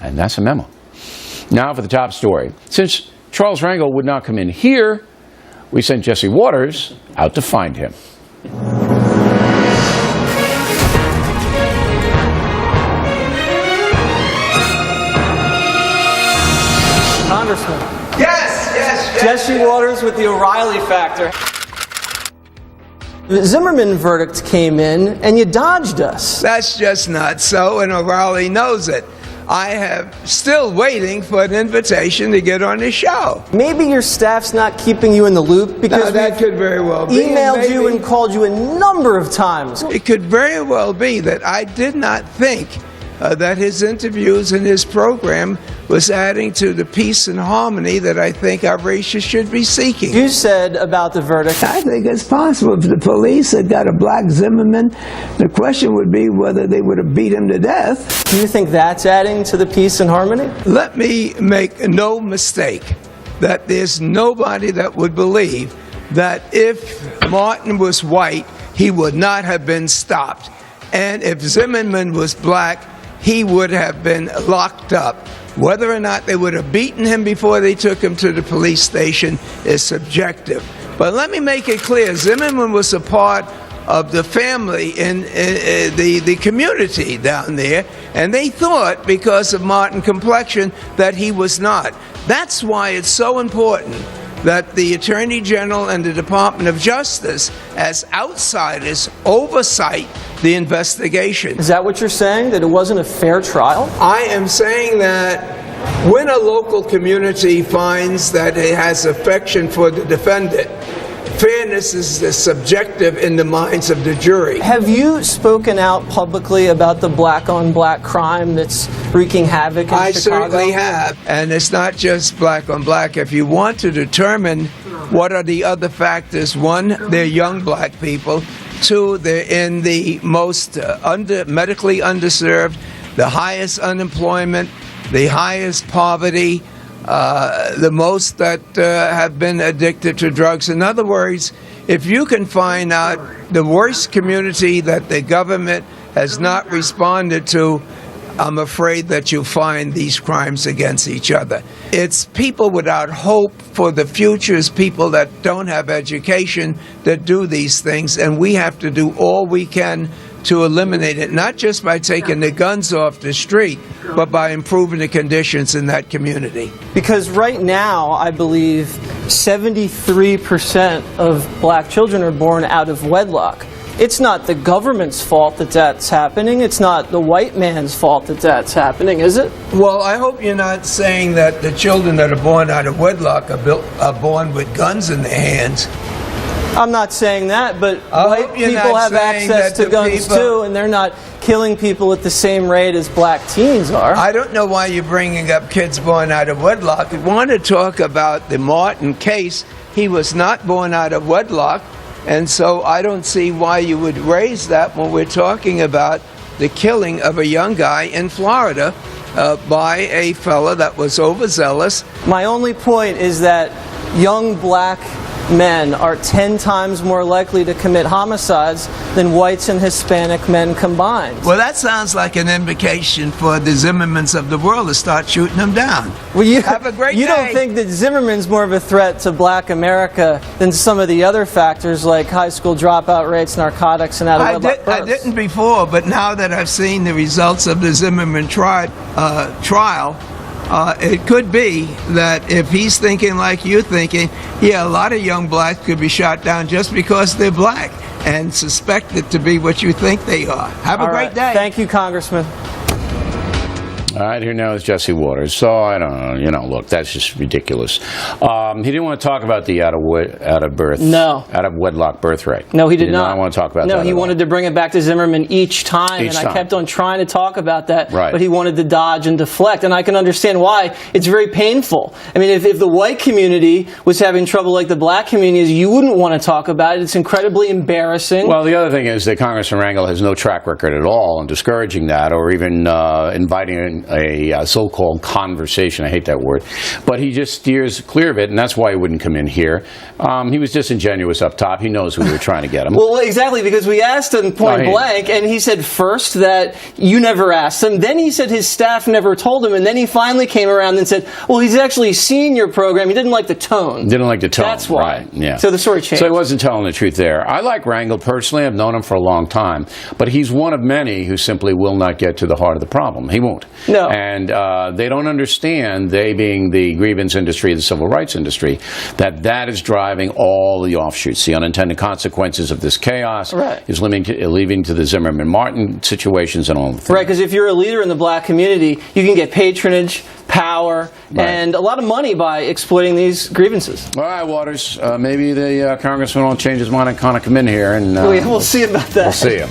And that's a memo. Now for the top story. Since Charles Rangel would not come in here, we sent Jesse Waters out to find him. Congressman. Yes. Jesse Waters with the O'Reilly factor. The Zimmerman verdict came in, and you dodged us. That's just not so, and O'Reilly knows it. I have still waiting for an invitation to get on the show. Maybe your staff's not keeping you in the loop because that could very well be. Emailed you and called you a number of times. It could very well be that I did not think that his interviews and his program was adding to the peace and harmony that I think our races should be seeking. You said about the verdict. I think it's possible if the police had got a black Zimmerman, the question would be whether they would have beat him to death. Do you think that's adding to the peace and harmony? Let me make no mistake that there's nobody that would believe that if Martin was white, he would not have been stopped. And if Zimmerman was black, he would have been locked up. Whether or not they would have beaten him before they took him to the police station is subjective. But let me make it clear, Zimmerman was a part of the family in the community down there, and they thought, because of Martin complexion, that he was not. That's why it's so important that the Attorney General and the Department of Justice, as outsiders, oversight the investigation. Is that what you're saying, that it wasn't a fair trial? I am saying that when a local community finds that it has affection for the defendant, fairness is subjective in the minds of the jury. Have you spoken out publicly about the black-on-black crime that's wreaking havoc in Chicago? I certainly have. And it's not just black-on-black. If you want to determine what are the other factors, one, they're young black people. Two, they're in the most medically underserved, the highest unemployment, the highest poverty, the most that have been addicted to drugs. In other words, if you can find out the worst community that the government has not responded to, I'm afraid that you'll find these crimes against each other. It's people without hope for the future, it's people that don't have education that do these things, and we have to do all we can to eliminate it, not just by taking the guns off the street, but by improving the conditions in that community. Because right now, I believe 73% of black children are born out of wedlock. It's not the government's fault that that's happening. It's not the white man's fault that that's happening, is it? Well, I hope you're not saying that the children that are born out of wedlock are born with guns in their hands. I'm not saying that, but white people have access to guns too, and they're not killing people at the same rate as black teens are. I don't know why you're bringing up kids born out of wedlock. I want to talk about the Martin case. He was not born out of wedlock, and so I don't see why you would raise that when we're talking about the killing of a young guy in Florida by a fella that was overzealous. My only point is that young black men are 10 times more likely to commit homicides than whites and Hispanic men combined. Well, that sounds like an invocation for the Zimmermans of the world to start shooting them down. Well, have a great day. You don't think that Zimmerman's more of a threat to black America than some of the other factors like high school dropout rates, narcotics, and out-of-wedlock births? I didn't before, but now that I've seen the results of the Zimmerman trial, it could be that if he's thinking like you're thinking, yeah, a lot of young blacks could be shot down just because they're black and suspected to be what you think they are. Have a great day. Thank you, Congressman. All right, here now is Jesse Waters. So, I don't know, look, that's just ridiculous. He didn't want to talk about the out of wedlock birth rate. No, he did not. I don't want to talk about that. No, he wanted to bring it back to Zimmerman each time, I kept on trying to talk about that, but he wanted to dodge and deflect, and I can understand why. It's very painful. I mean, if the white community was having trouble like the black community is, you wouldn't want to talk about it. It's incredibly embarrassing. Well, the other thing is that Congressman Rangel has no track record at all in discouraging that or even inviting a so-called conversation. I hate that word. But he just steers clear of it, and that's why he wouldn't come in here. He was disingenuous up top. He knows who we were trying to get him. Well, exactly, because we asked him point blank, and he said first that you never asked him. Then he said his staff never told him, and then he finally came around and said, well, he's actually seen your program. He didn't like the tone. Didn't like the tone. That's why. Right, yeah. So the story changed. So he wasn't telling the truth there. I like Rangel personally. I've known him for a long time. But he's one of many who simply will not get to the heart of the problem. He won't. No. And they don't understand, they being the grievance industry, the civil rights industry, that is driving all the offshoots. The unintended consequences of this chaos is leading to the Zimmerman-Martin situations and all of that. Right, because if you're a leader in the black community, you can get patronage, power, and a lot of money by exploiting these grievances. All right, Waters. Maybe the congressman will change his mind and kind of come in here. And we'll see about that. We'll see him.